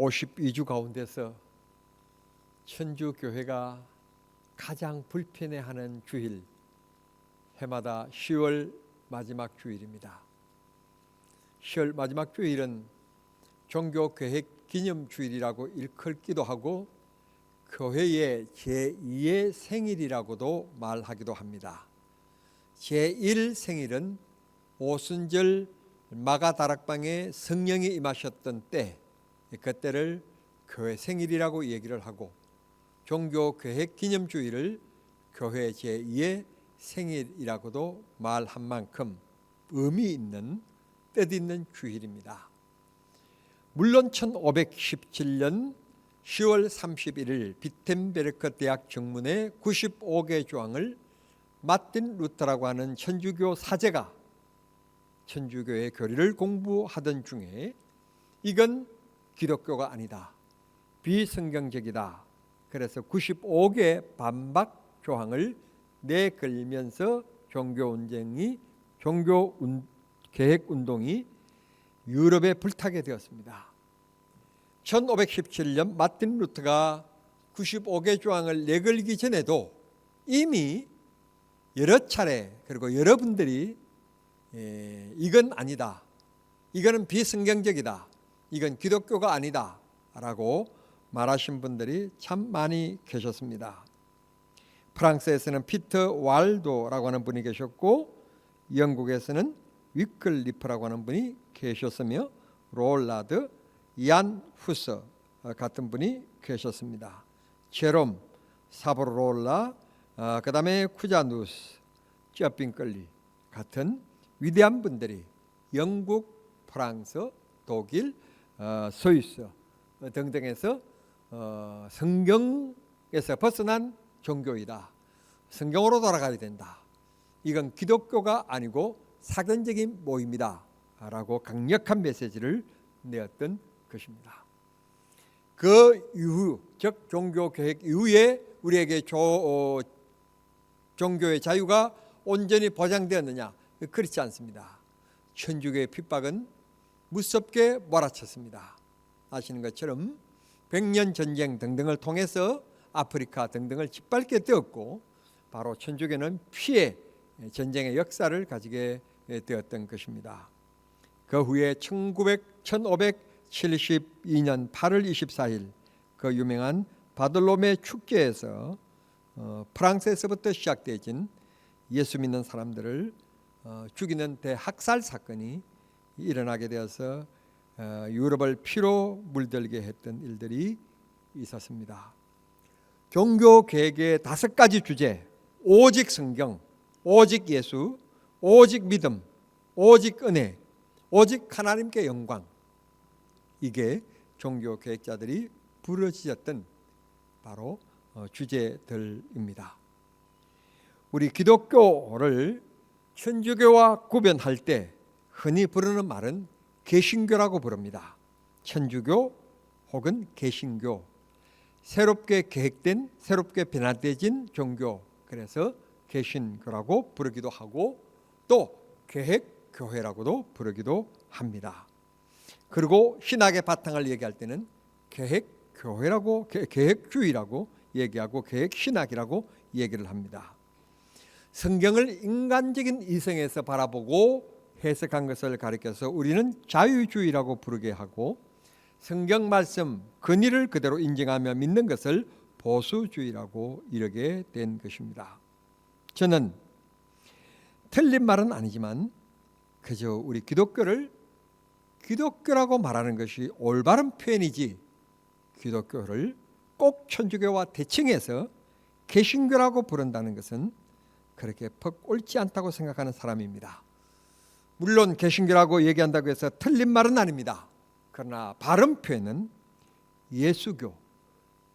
52주 가운데서 천주교회가 가장 불편해하는 주일, 해마다 10월 마지막 주일입니다. 10월 마지막 주일은 종교개혁 기념주일이라고 일컬기도 하고 교회의 제2의 생일이라고도 말하기도 합니다. 제1 생일은 오순절 마가다락방에 성령이 임하셨던 때, 그때를 교회 생일이라고 얘기를 하고, 종교개혁 기념주일을 교회 제2의 생일이라고도 말한 만큼 의미 있는 뜻있는 주일입니다. 물론 1517년 10월 31일 비텐베르크 대학 정문의 95개 조항을 마틴 루터라고 하는 천주교 사제가 천주교의 교리를 공부하던 중에 이건 기독교가 아니다, 비성경적이다, 그래서 95개 반박 조항을 내걸면서 종교개혁운동이 유럽에 불타게 되었습니다. 1517년 마틴 루터가 95개 조항을 내걸기 전에도 이미 여러 차례, 그리고 여러분들이 이건 아니다, 이거는 비성경적이다, 이건 기독교가 아니다 라고 말하신 분들이 참 많이 계셨습니다. 프랑스에서는 피터 왈도라고 하는 분이 계셨고, 영국에서는 위클리프라고 하는 분이 계셨으며, 롤라드, 얀 후서 같은 분이 계셨습니다. 제롬, 사보로롤라, 그 다음에 쿠자누스, 쩌핑끌리 같은 위대한 분들이 영국, 프랑스, 독일, 스위스 등등에서 성경에서 벗어난 종교이다, 성경으로 돌아가야 된다, 이건 기독교가 아니고 사견적인 모임이다 라고 강력한 메시지를 내었던 것입니다. 그 이후, 즉 종교개혁 이후에 우리에게 종교의 자유가 온전히 보장되었느냐? 그렇지 않습니다. 천주교의 핍박은 무섭게 몰아쳤습니다. 아시는 것처럼 백년 전쟁 등등을 통해서 아프리카 등등을 짓밟게 되었고, 바로 천주교는 피해 전쟁의 역사를 가지게 되었던 것입니다. 그 후에 1572년 8월 24일 그 유명한 바들로메 축제에서 프랑스에서부터 시작되어진 예수 믿는 사람들을 죽이는 대학살 사건이 일어나게 되어서 유럽을 피로 물들게 했던 일들이 있었습니다. 종교개혁의 5가지 주제, 오직 성경, 오직 예수, 오직 믿음, 오직 은혜, 오직 하나님께 영광, 이게 종교개혁자들이 부르짖었던 바로 주제들입니다. 우리 기독교를 천주교와 구별할 때 흔히 부르는 말은 개신교라고 부릅니다. 천주교 혹은 개신교, 새롭게 계획된, 새롭게 변화되어진 종교, 그래서 개신교라고 부르기도 하고 또 계획교회라고도 부르기도 합니다. 그리고 신학의 바탕을 얘기할 때는 계획교회라고, 계획주의라고 얘기하고 계획신학이라고 얘기를 합니다. 성경을 인간적인 이성에서 바라보고 해석한 것을 가리켜서 우리는 자유주의라고 부르게 하고, 성경 말씀 근위를 그대로 인정하며 믿는 것을 보수주의라고 이르게 된 것입니다. 저는 틀린 말은 아니지만 그저 우리 기독교를 기독교라고 말하는 것이 올바른 표현이지, 기독교를 꼭 천주교와 대칭해서 개신교라고 부른다는 것은 그렇게 퍽 옳지 않다고 생각하는 사람입니다. 물론 개신교라고 얘기한다고 해서 틀린 말은 아닙니다. 그러나 바른 표현은 예수교,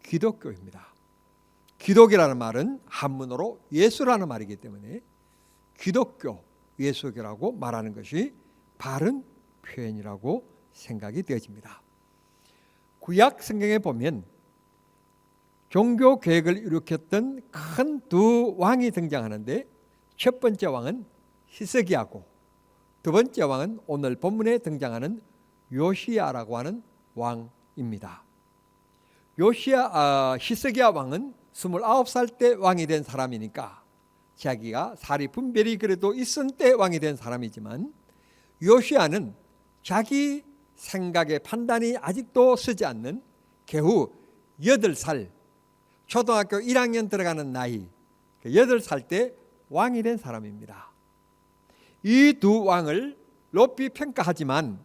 기독교입니다. 기독이라는 말은 한문어로 예수라는 말이기 때문에 기독교, 예수교라고 말하는 것이 바른 표현이라고 생각이 되어집니다. 구약 성경에 보면 종교 개혁을 일으켰던 큰 두 왕이 등장하는데, 첫 번째 왕은 히스기야고 두 번째 왕은 오늘 본문에 등장하는 요시야라고 하는 왕 왕입니다. 히스기야 왕은 29살 때 왕이 된 사람이니까 자기가 사리 분별이 그래도 있은 때 왕이 된 사람이지만, 요시야는 자기 생각의 판단이 아직도 서지 않는 겨우 8살, 초등학교 1학년 들어가는 나이, 8살 때 왕이 된 사람입니다. 이 두 왕을 높이 평가하지만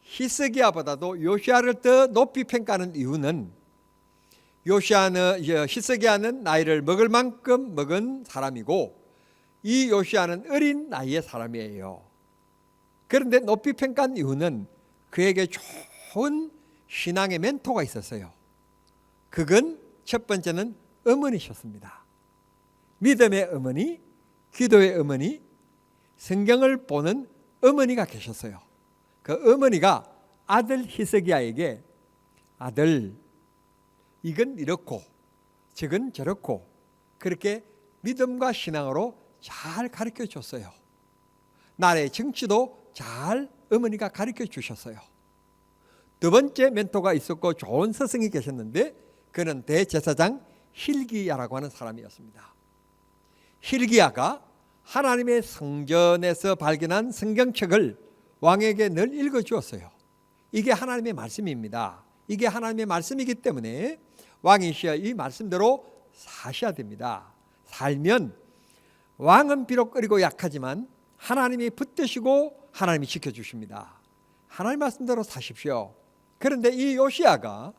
히스기야보다도 요시야를 더 높이 평가하는 이유는, 히스기야는 나이를 먹을 만큼 먹은 사람이고 이 요시야는 어린 나이의 사람이에요. 그런데 높이 평가한 이유는 그에게 좋은 신앙의 멘토가 있었어요. 그건 첫 번째는 어머니셨습니다. 믿음의 어머니, 기도의 어머니, 성경을 보는 어머니가 계셨어요. 그 어머니가 아들 히스기야에게, 아들, 이건 이렇고 저건 저렇고, 그렇게 믿음과 신앙으로 잘 가르쳐 줬어요. 나라의 정치도 잘 어머니가 가르쳐 주셨어요. 두 번째 멘토가 있었고 좋은 스승이 계셨는데, 그는 대제사장 hil기야라고 하는 사람이었습니다. hil기야가 하나님의 성전에서 발견한 성경책을 왕에게 늘 읽어주었어요. 이게 하나님의 말씀입니다. 이게 하나님의 말씀이기 때문에 왕이시여 이 말씀대로 사셔야 됩니다. 살면 왕은 비록 어리고 약하지만 하나님이 붙드시고 하나님이 지켜주십니다. 하나님 말씀대로 사십시오. 그런데 이 요시야가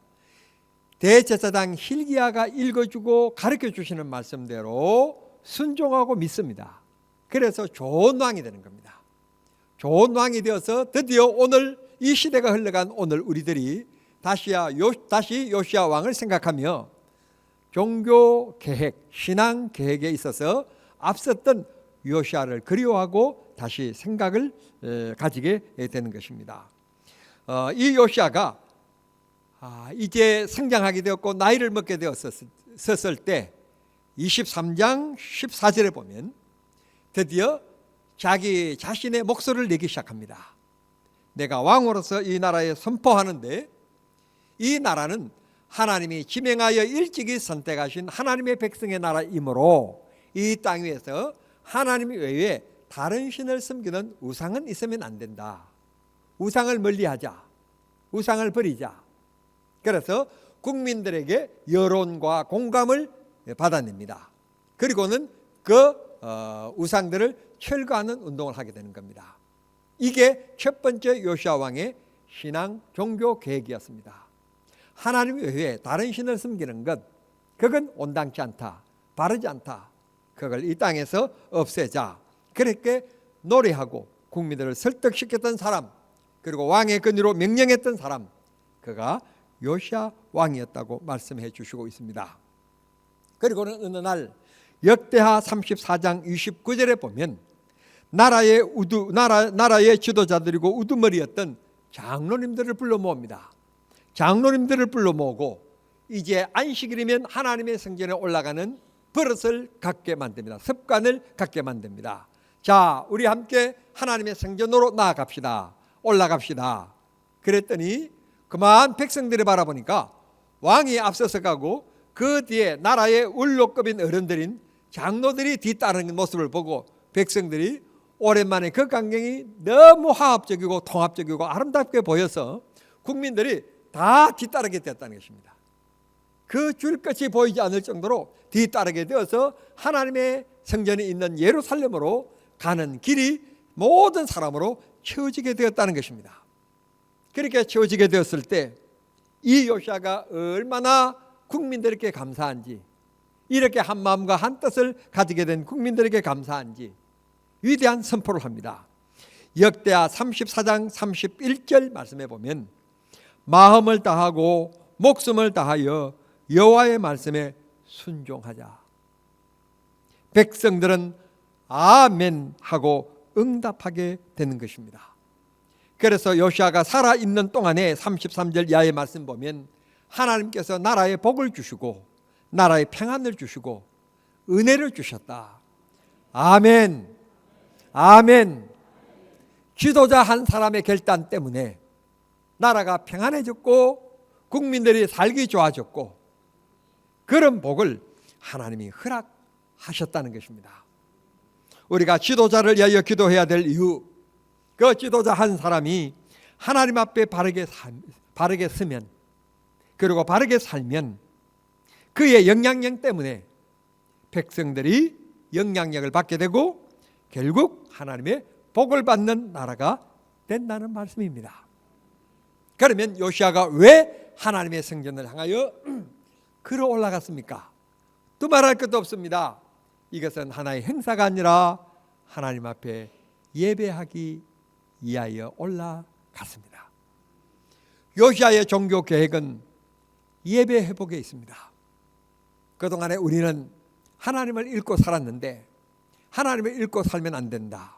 대제사장 hil기야가 읽어주고 가르쳐주시는 말씀대로 순종하고 믿습니다. 그래서 좋은 왕이 되는 겁니다. 좋은 왕이 되어서 드디어 오늘 이 시대가 흘러간 오늘 우리들이 다시 요시야 왕을 생각하며 종교 계획, 신앙 계획에 있어서 앞섰던 요시야를 그리워하고 다시 생각을 가지게 되는 것입니다. 이 요시야가 이제 성장하게 되었고 나이를 먹게 되었을 때 23장 14절에 보면 드디어 자기 자신의 목소리를 내기 시작합니다. 내가 왕으로서 이 나라에 선포하는데, 이 나라는 하나님이 지명하여 일찍이 선택하신 하나님의 백성의 나라이므로 이 땅 위에서 하나님 외에 다른 신을 섬기는 우상은 있으면 안 된다. 우상을 멀리하자. 우상을 버리자. 그래서 국민들에게 여론과 공감을 받아냅니다. 그리고는 그 우상들을 철거하는 운동을 하게 되는 겁니다. 이게 첫 번째 요시야 왕의 신앙 종교 계획이었습니다. 하나님 외에 다른 신을 섬기는 것, 그건 온당치 않다, 바르지 않다. 그걸 이 땅에서 없애자. 그렇게 노래하고 국민들을 설득시켰던 사람, 그리고 왕의 권위로 명령했던 사람, 그가 요시야 왕이었다고 말씀해 주시고 있습니다. 그리고는 어느 날 역대하 34장 29절에 보면 나라의 지도자들이고 우두머리였던 장로님들을 불러 모읍니다. 장로님들을 불러 모으고 이제 안식일이면 하나님의 성전에 올라가는 버릇을 갖게 만듭니다. 습관을 갖게 만듭니다. 자, 우리 함께 하나님의 성전으로 나아갑시다. 올라갑시다. 그랬더니 그만 백성들이 바라보니까 왕이 앞서서 가고 그 뒤에 나라의 원로급인 어른들인 장로들이 뒤따르는 모습을 보고 백성들이 오랜만에 그 광경이 너무 화합적이고 통합적이고 아름답게 보여서 국민들이 다 뒤따르게 되었다는 것입니다. 그 줄 끝이 보이지 않을 정도로 뒤따르게 되어서 하나님의 성전이 있는 예루살렘으로 가는 길이 모든 사람으로 채워지게 되었다는 것입니다. 그렇게 채워지게 되었을 때 이 요시야가 얼마나 국민들에게 감사한지, 이렇게 한 마음과 한 뜻을 가지게 된 국민들에게 감사한지 위대한 선포를 합니다. 역대하 34장 31절 말씀해 보면 마음을 다하고 목숨을 다하여 여호와의 말씀에 순종하자. 백성들은 아멘 하고 응답하게 되는 것입니다. 그래서 요시야가 살아있는 동안에 33절 이하의 말씀 보면 하나님께서 나라에 복을 주시고 나라에 평안을 주시고 은혜를 주셨다. 아멘. 아멘. 지도자 한 사람의 결단 때문에 나라가 평안해졌고 국민들이 살기 좋아졌고 그런 복을 하나님이 허락하셨다는 것입니다. 우리가 지도자를 위하여 기도해야 될 이유, 그 지도자 한 사람이 하나님 앞에 바르게 서면, 그리고 바르게 살면 그의 영향력 때문에 백성들이 영향력을 받게 되고 결국 하나님의 복을 받는 나라가 된다는 말씀입니다. 그러면 요시아가 왜 하나님의 성전을 향하여 걸어 올라갔습니까? 또 말할 것도 없습니다. 이것은 하나의 행사가 아니라 하나님 앞에 예배하기 위하여 올라갔습니다. 요시아의 종교 계획은 예배 회복에 있습니다. 그동안에 우리는 하나님을 잃고 살았는데 하나님을 잃고 살면 안 된다.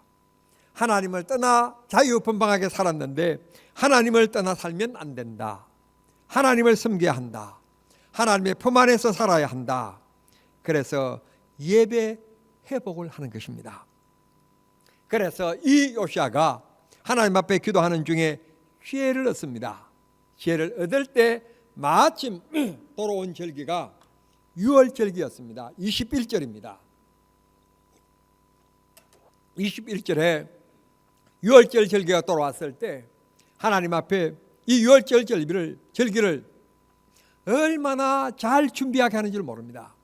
하나님을 떠나 자유분방하게 살았는데 하나님을 떠나 살면 안 된다. 하나님을 섬겨야 한다. 하나님의 품 안에서 살아야 한다. 그래서 예배 회복을 하는 것입니다. 그래서 이 요시아가 하나님 앞에 기도하는 중에 기회를 얻습니다. 기회를 얻을 때 마침 돌아온 절기가 6월 절기였습니다. 21절입니다. 21절에 6월절 절기가 돌아왔을 때 하나님 앞에 이 6월절 절기를 얼마나 잘 준비하게 하는 줄 모릅니다.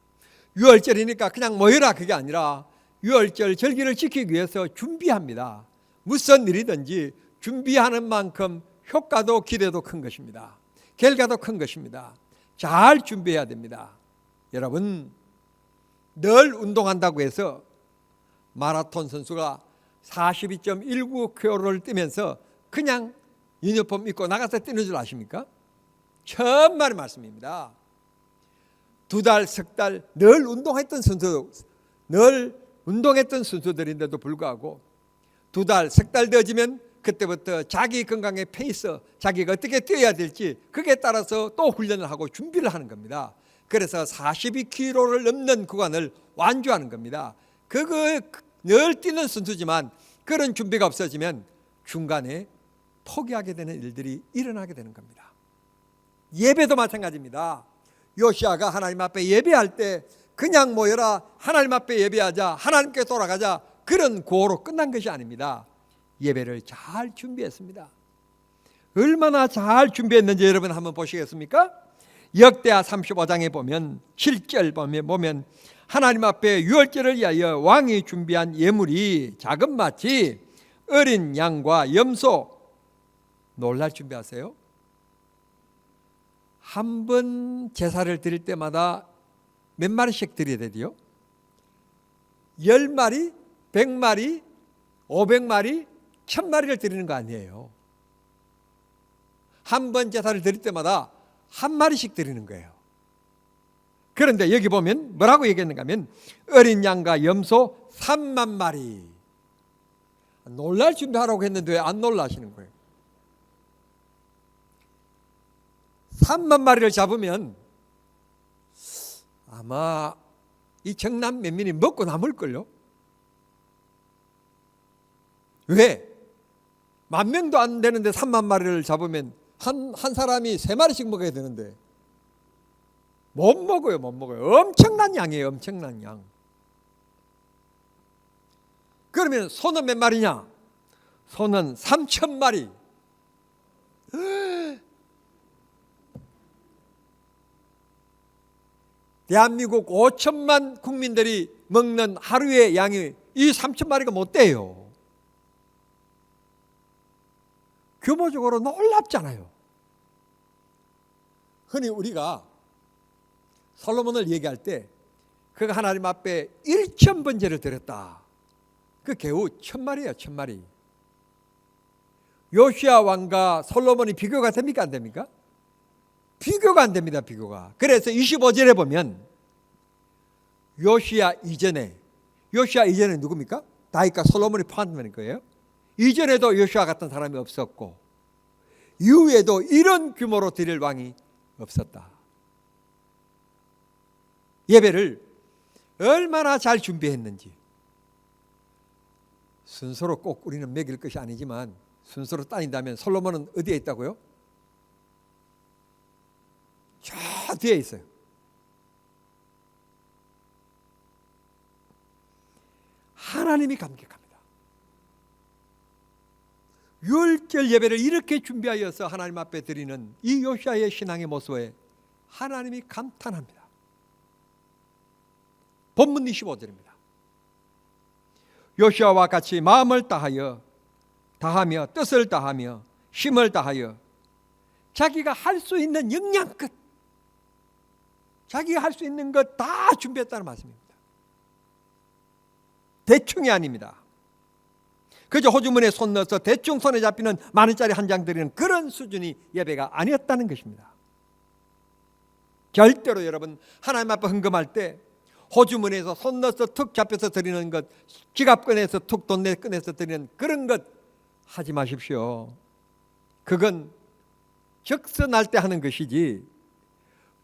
6월절이니까 그냥 모여라 그게 아니라 6월절 절기를 지키기 위해서 준비합니다. 무슨 일이든지 준비하는 만큼 효과도 기대도 큰 것입니다. 결과도 큰 것입니다. 잘 준비해야 됩니다. 여러분, 늘 운동한다고 해서 마라톤 선수가 42.19km를 뛰면서 그냥 유니폼 입고 나가서 뛰는 줄 아십니까? 천만의 말씀입니다. 2달, 석 달 늘 운동했던 선수들인데도 불구하고 2달, 석 달 되어지면 그때부터 자기 건강의 페이스, 자기가 어떻게 뛰어야 될지 그게 따라서 또 훈련을 하고 준비를 하는 겁니다. 그래서 42km를 넘는 구간을 완주하는 겁니다. 그거 늘 뛰는 선수지만 그런 준비가 없어지면 중간에 포기하게 되는 일들이 일어나게 되는 겁니다. 예배도 마찬가지입니다. 요시아가 하나님 앞에 예배할 때 그냥 모여라, 하나님 앞에 예배하자, 하나님께 돌아가자, 그런 구호로 끝난 것이 아닙니다. 예배를 잘 준비했습니다. 얼마나 잘 준비했는지 여러분 한번 보시겠습니까? 역대하 35장에 보면 7절 보면 하나님 앞에 유월절을 위하여 왕이 준비한 예물이 작은 마치 어린 양과 염소. 놀랄 준비하세요. 한 번 제사를 드릴 때마다 몇 마리씩 드려야 되지요? 10마리, 100마리, 500마리, 1000마리를 드리는 거 아니에요. 한 번 제사를 드릴 때마다 한 마리씩 드리는 거예요. 그런데 여기 보면 뭐라고 얘기했는가 하면 어린 양과 염소 3만 마리. 놀랄 준비하라고 했는데 왜 안 놀라시는 거예요? 3만 마리를 잡으면 아마 이 정남 면민이 먹고 남을걸요? 왜? 10,000명도 안 되는데 3만 마리를 잡으면 한 사람이 3마리씩 먹어야 되는데 못 먹어요. 엄청난 양이에요. 엄청난 양. 그러면 소는 몇 마리냐? 소는 3,000마리. 대한민국 5천만 국민들이 먹는 하루의 양이 이 3,000마리가 못 돼요. 규모적으로 놀랍잖아요. 흔히 우리가 솔로몬을 얘기할 때 그가 하나님 앞에 1,000번제를 드렸다. 그 겨우 1,000마리예요. 1,000마리. 요시아 왕과 솔로몬이 비교가 됩니까? 안 됩니까? 비교가 안 됩니다. 비교가. 그래서 25절에 보면 요시아 이전에 누굽니까? 다윗과 솔로몬이 포함되는 거예요. 이전에도 요시아 같은 사람이 없었고 이후에도 이런 규모로 드릴 왕이 없었다. 예배를 얼마나 잘 준비했는지. 순서로 꼭 우리는 매길 것이 아니지만 순서로 따진다면 솔로몬은 어디에 있다고요? 다 뒤에 있어요. 하나님이 감격합니다. 유월절 예배를 이렇게 준비하여서 하나님 앞에 드리는 이 요시아의 신앙의 모습에 하나님이 감탄합니다. 본문 25절입니다. 요시아와 같이 마음을 다하며 뜻을 다하며 힘을 다하여 자기가 할 수 있는 역량껏 자기가 할 수 있는 것 다 준비했다는 말씀입니다. 대충이 아닙니다. 그저 호주머니에 손 넣어서 대충 손에 잡히는 만 원짜리 한 장 드리는 그런 수준이 예배가 아니었다는 것입니다. 절대로 여러분 하나님 앞에 헌금할 때 호주머니에서 손 넣어서 툭 잡혀서 드리는 것, 지갑 꺼내서 툭 돈 꺼내서 드리는 그런 것 하지 마십시오. 그건 적선할 때 하는 것이지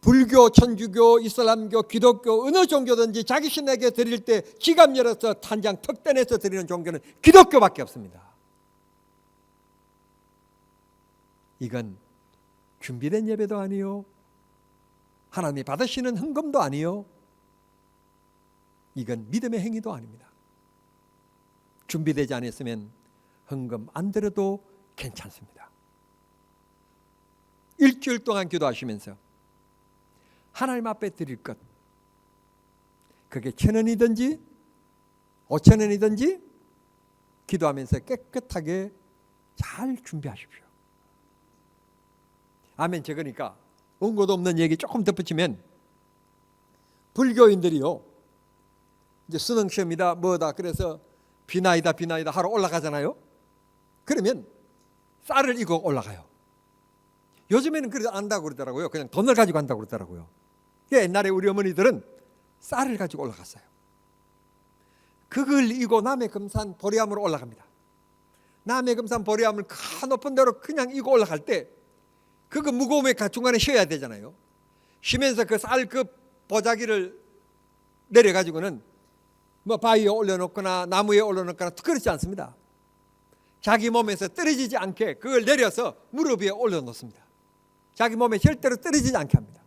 불교, 천주교, 이슬람교, 기독교 어느 종교든지 자기 신에게 드릴 때 지갑 열어서 한 장 턱 떼내서 드리는 종교는 기독교밖에 없습니다. 이건 준비된 예배도 아니요, 하나님이 받으시는 헌금도 아니요, 이건 믿음의 행위도 아닙니다. 준비되지 않았으면 헌금 안 드려도 괜찮습니다. 일주일 동안 기도하시면서 하나님 앞에 드릴 것, 그게 1,000원이든지 5,000원이든지 기도하면서 깨끗하게 잘 준비하십시오. 아멘. 적으니까 원고도 없는 얘기 조금 덧붙이면, 불교인들이요 이제 수능시험이다 뭐다 그래서 비나이다 하러 올라가잖아요. 그러면 쌀을 이고 올라가요. 요즘에는 그래도 안다고 그러더라고요. 그냥 돈을 가지고 간다고 그러더라고요. 옛날에 우리 어머니들은 쌀을 가지고 올라갔어요. 그걸 이고 남해금산 보리암으로 올라갑니다. 남해금산 보리암을 큰 높은 데로 그냥 이고 올라갈 때 그거 무거움에 중간에 쉬어야 되잖아요. 쉬면서 그 쌀 그 보자기를 내려가지고는 뭐 바위에 올려놓거나 나무에 올려놓거나 그렇지 않습니다. 자기 몸에서 떨어지지 않게 그걸 내려서 무릎 위에 올려놓습니다. 자기 몸에 절대로 떨어지지 않게 합니다.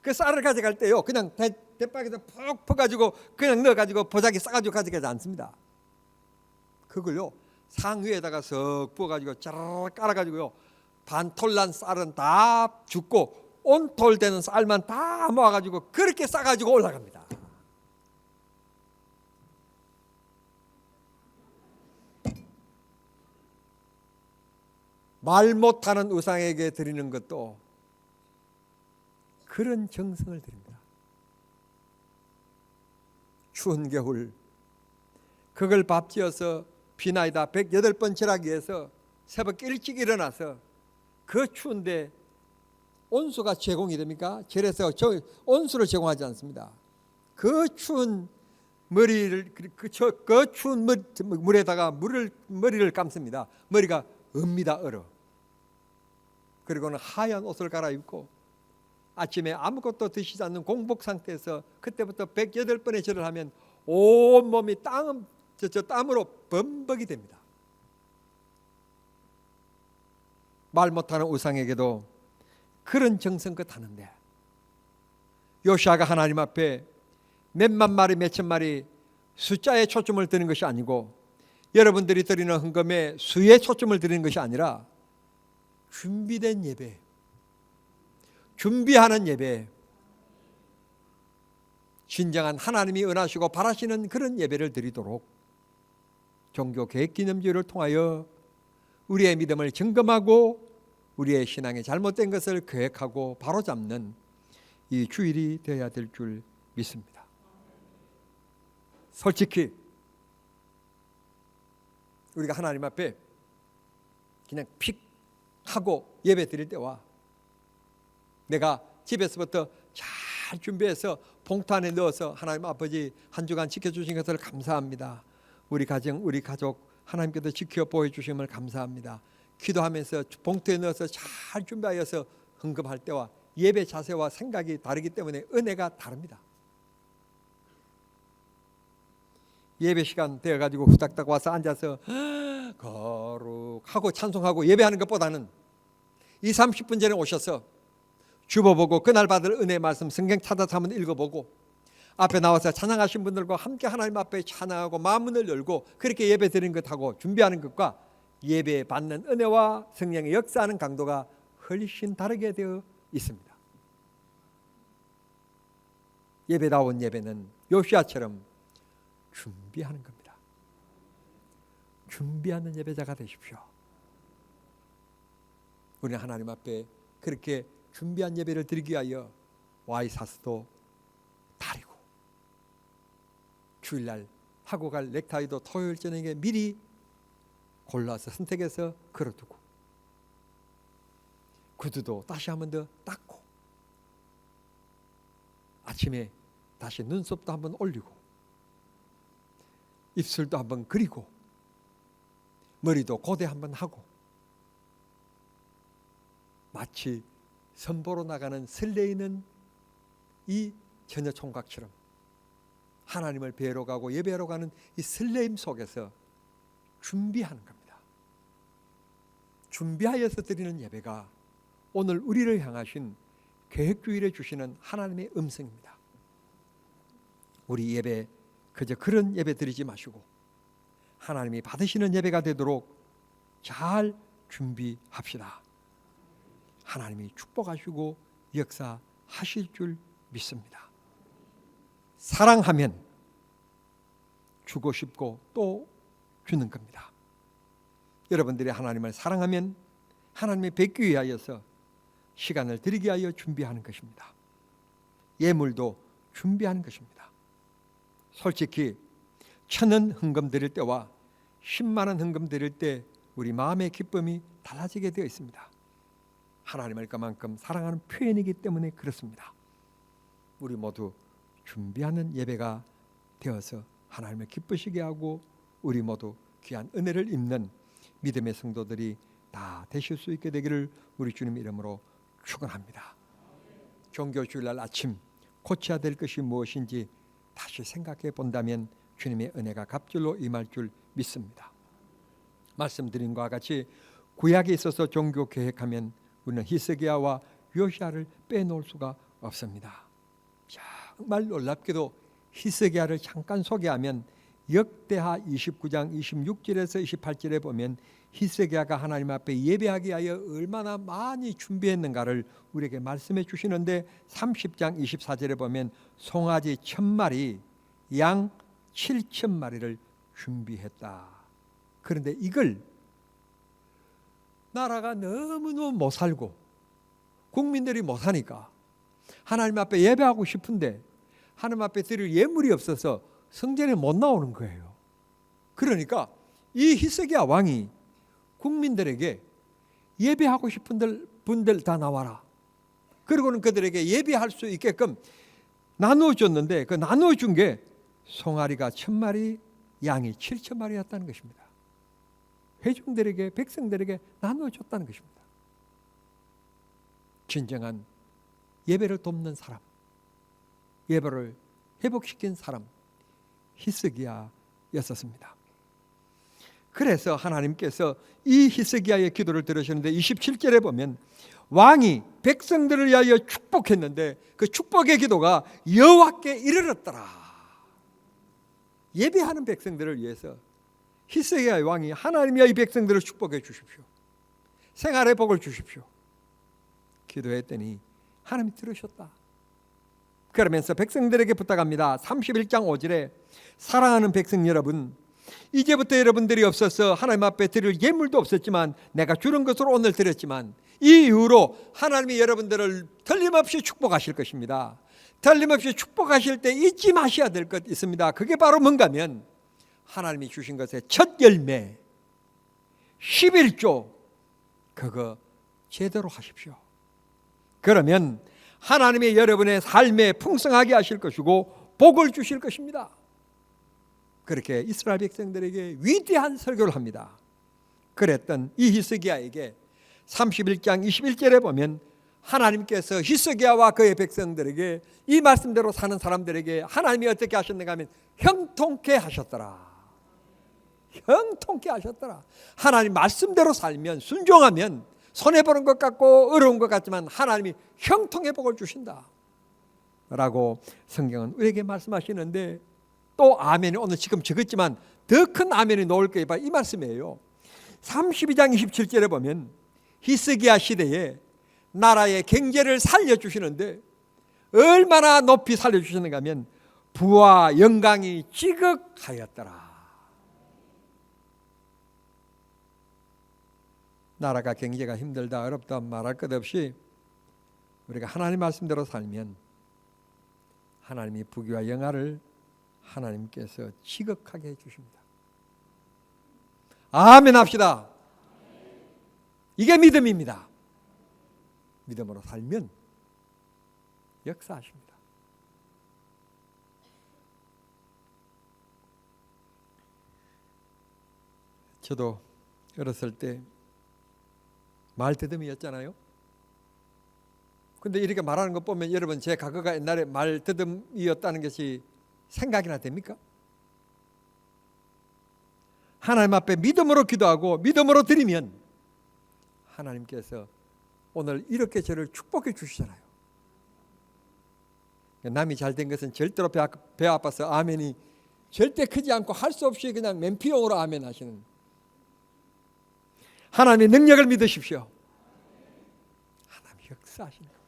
그 쌀을 가져갈 때요 그냥 대박에서 푹 퍼가지고 그냥 넣어가지고 보자기 싸가지고 가져가지 않습니다. 그걸요 상 위에다가 석 부어가지고 짜르르 깔아가지고요 반톨 난 쌀은 다 줍고 온톨 되는 쌀만 다 모아가지고 그렇게 싸가지고 올라갑니다. 말 못하는 우상에게 드리는 것도 그런 정성을 드립니다. 추운 겨울 그걸 밥지어서 비나이다 108번 절하기 위해서 새벽 일찍 일어나서 그 추운데 온수가 제공이 됩니까? 절에서 온수를 제공하지 않습니다. 그 추운 머리를 그 추운 물에다가 머리를 감습니다. 머리가 얼니다 얼어. 그리고는 하얀 옷을 갈아입고 아침에 아무것도 드시지 않는 공복 상태에서 그때부터 108번의 절을 하면 온몸이 땀으로 범벅이 됩니다. 말 못하는 우상에게도 그런 정성껏 하는데, 요시아가 하나님 앞에 몇만 마리 몇천 마리 숫자에 초점을 드는 것이 아니고 여러분들이 드리는 헌금에 수에 초점을 드리는 것이 아니라 준비된 예배, 준비하는 예배, 진정한 하나님이 은하시고 바라시는 그런 예배를 드리도록 종교 계획기념주의를 통하여 우리의 믿음을 점검하고 우리의 신앙의 잘못된 것을 계획하고 바로잡는 이 주일이 되어야 될 줄 믿습니다. 솔직히 우리가 하나님 앞에 그냥 픽 하고 예배 드릴 때와 내가 집에서부터 잘 준비해서 봉투 안에 넣어서 하나님 아버지 한 주간 지켜주신 것을 감사합니다. 우리 가정, 우리 가족 하나님께서 지켜 보여주심을 감사합니다. 기도하면서 봉투에 넣어서 잘 준비하여서 헌금할 때와 예배 자세와 생각이 다르기 때문에 은혜가 다릅니다. 예배 시간 되어가지고 후딱딱 와서 앉아서 거룩하고 찬송하고 예배하는 것보다는 20-30분 전에 오셔서 줍어보고 그날 받을 은혜의 말씀 성경 찾아서 한번 읽어보고 앞에 나와서 찬양하신 분들과 함께 하나님 앞에 찬양하고 마음문을 열고 그렇게 예배 드리는 것하고 준비하는 것과 예배 받는 은혜와 성령의 역사하는 강도가 훨씬 다르게 되어 있습니다. 예배다운 예배는 요시야처럼 준비하는 겁니다. 준비하는 예배자가 되십시오. 우리는 하나님 앞에 그렇게 준비한 예배를 드리기 위하여 와이사스도 다리고 주일날 하고 갈 넥타이도 토요일 저녁에 미리 골라서 선택해서 걸어두고 구두도 다시 한 번 더 닦고 아침에 다시 눈썹도 한번 올리고 입술도 한번 그리고 머리도 고데 한번 하고 마치 선보러 나가는 설레이는 이 처녀 총각처럼 하나님을 뵈러 가고 예배하러 가는 이 설레임 속에서 준비하는 겁니다. 준비하여서 드리는 예배가 오늘 우리를 향하신 계획주일에 주시는 하나님의 음성입니다. 우리 예배 그저 그런 예배 드리지 마시고 하나님이 받으시는 예배가 되도록 잘 준비합시다. 하나님이 축복하시고 역사하실 줄 믿습니다. 사랑하면 주고 싶고 또 주는 겁니다. 여러분들이 하나님을 사랑하면 하나님의 뵙기 위하여서 시간을 드리기 위하여 준비하는 것입니다. 예물도 준비하는 것입니다. 솔직히 1,000원 헌금 드릴 때와 10만 원 헌금 드릴 때 우리 마음의 기쁨이 달라지게 되어 있습니다. 하나님을 그만큼 사랑하는 표현이기 때문에 그렇습니다. 우리 모두 준비하는 예배가 되어서 하나님을 기쁘시게 하고 우리 모두 귀한 은혜를 입는 믿음의 성도들이 다 되실 수 있게 되기를 우리 주님 이름으로 축원합니다. 종교 주일날 아침 고쳐야 될 것이 무엇인지 다시 생각해 본다면 주님의 은혜가 갑절로 임할 줄 믿습니다. 말씀드린 것과 같이 구약에 있어서 종교 계획하면 우리는 히스기야와 요시야를 빼놓을 수가 없습니다. 정말 놀랍게도 히스기야를 잠깐 소개하면 역대하 29장 26절에서 28절에 보면 히스기야가 하나님 앞에 예배하기 위하여 얼마나 많이 준비했는가를 우리에게 말씀해 주시는데 30장 24절에 보면 송아지 1,000마리, 양 7,000마리를 준비했다. 그런데 이걸 나라가 너무너무 못 살고 국민들이 못 사니까 하나님 앞에 예배하고 싶은데 하나님 앞에 드릴 예물이 없어서 성전에 못 나오는 거예요. 그러니까 이 히스기야 왕이 국민들에게 예배하고 싶은 분들 다 나와라. 그리고는 그들에게 예배할 수 있게끔 나누어줬는데 그 나누어준 게 송아리가 1,000마리, 양이 7,000마리였다는 것입니다. 회중들에게 백성들에게 나누어줬다는 것입니다. 진정한 예배를 돕는 사람, 예배를 회복시킨 사람 히스기야였었습니다. 그래서 하나님께서 이 히스기야의 기도를 들으셨는데 27절에 보면 왕이 백성들을 위하여 축복했는데 그 축복의 기도가 여호와께 이르렀더라. 예배하는 백성들을 위해서 히스기야 왕이 하나님이여 이 백성들을 축복해 주십시오. 생활의 복을 주십시오. 기도했더니 하나님이 들으셨다. 그러면서 백성들에게 부탁합니다. 31장 5절에 사랑하는 백성 여러분, 이제부터 여러분들이 없어서 하나님 앞에 드릴 예물도 없었지만 내가 주는 것으로 오늘 드렸지만 이 이후로 하나님이 여러분들을 틀림없이 축복하실 것입니다. 틀림없이 축복하실 때 잊지 마셔야 될 것 있습니다. 그게 바로 뭔가 하면 하나님이 주신 것의 첫 열매 11조 그거 제대로 하십시오. 그러면 하나님이 여러분의 삶에 풍성하게 하실 것이고 복을 주실 것입니다. 그렇게 이스라엘 백성들에게 위대한 설교를 합니다. 그랬던 이 히스기야에게 31장 21절에 보면 하나님께서 히스기야와 그의 백성들에게 이 말씀대로 사는 사람들에게 하나님이 어떻게 하셨는가 하면 형통케 하셨더라. 형통케 하셨더라. 하나님 말씀대로 살면 순종하면 손해보는 것 같고 어려운 것 같지만 하나님이 형통의 복을 주신다 라고 성경은 우리에게 말씀하시는데, 또 아멘이 오늘 지금 적었지만 더 큰 아멘이 나올 거예요. 이 말씀이에요. 32장 27절에 보면 히스기야 시대에 나라의 경제를 살려주시는데 얼마나 높이 살려주시는가 하면 부와 영광이 지극하였더라. 나라가 경제가 힘들다 어렵다 말할 것 없이 우리가 하나님 말씀대로 살면 하나님이 부귀와 영화를 하나님께서 지극하게 해주십니다. 아멘 합시다. 이게 믿음입니다. 믿음으로 살면 역사하십니다. 저도 어렸을 때 말더듬이였잖아요. 근데 이렇게 말하는 것 보면 여러분 제 과거가 옛날에 말더듬이었다는 것이 생각이나 됩니까? 하나님 앞에 믿음으로 기도하고 믿음으로 드리면 하나님께서 오늘 이렇게 저를 축복해 주시잖아요. 남이 잘된 것은 절대로 배 아파서 아멘이 절대 크지 않고 할 수 없이 그냥 맨피용으로 아멘 하시는, 하나님의 능력을 믿으십시오. 하나님 역사하시는 겁니다.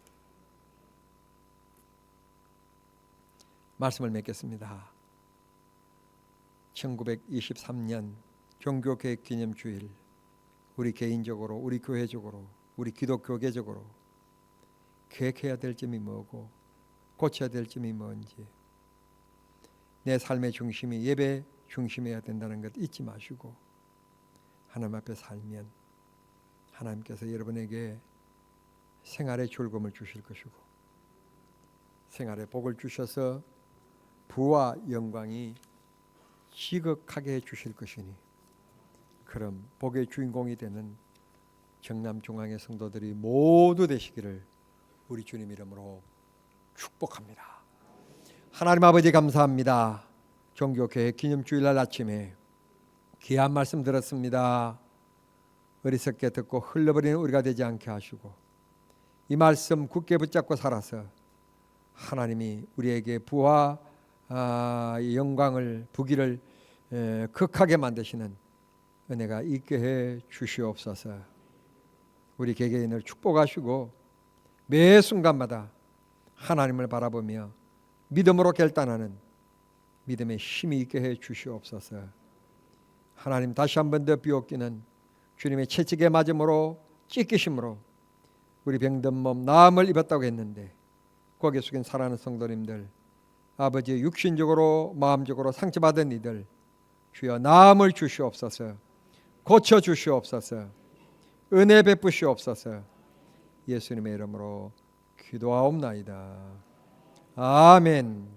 말씀을 맺겠습니다. 1923년 종교개혁기념주일, 우리 개인적으로, 우리 교회적으로, 우리 기독교계적으로 계획해야 될 점이 뭐고 고쳐야 될 점이 뭔지, 내 삶의 중심이 예배 중심이어야 된다는 것 잊지 마시고 하나님 앞에 살면 하나님께서 여러분에게 생활의 즐거움을 주실 것이고 생활의 복을 주셔서 부와 영광이 지극하게 해주실 것이니, 그럼 복의 주인공이 되는 정남중앙의 성도들이 모두 되시기를 우리 주님 이름으로 축복합니다. 하나님 아버지 감사합니다. 종교개혁 기념주일날 아침에 귀한 말씀 들었습니다. 어리석게 듣고 흘러버리는 우리가 되지 않게 하시고 이 말씀 굳게 붙잡고 살아서 하나님이 우리에게 부와 영광을, 부귀를 극하게 만드시는 은혜가 있게 해 주시옵소서. 우리 개개인을 축복하시고 매 순간마다 하나님을 바라보며 믿음으로 결단하는 믿음의 힘이 있게 해 주시옵소서. 하나님 다시 한 번 더 비옵기는 주님의 채찍에 맞음으로 찢기심으로 우리 병든 몸 나음을 입었다고 했는데 고개 숙인 사랑하는 성도님들, 아버지 육신적으로 마음적으로 상처받은 이들 주여 나음을 주시옵소서. 고쳐 주시옵소서. 은혜 베푸시옵소서. 예수님의 이름으로 기도하옵나이다. 아멘.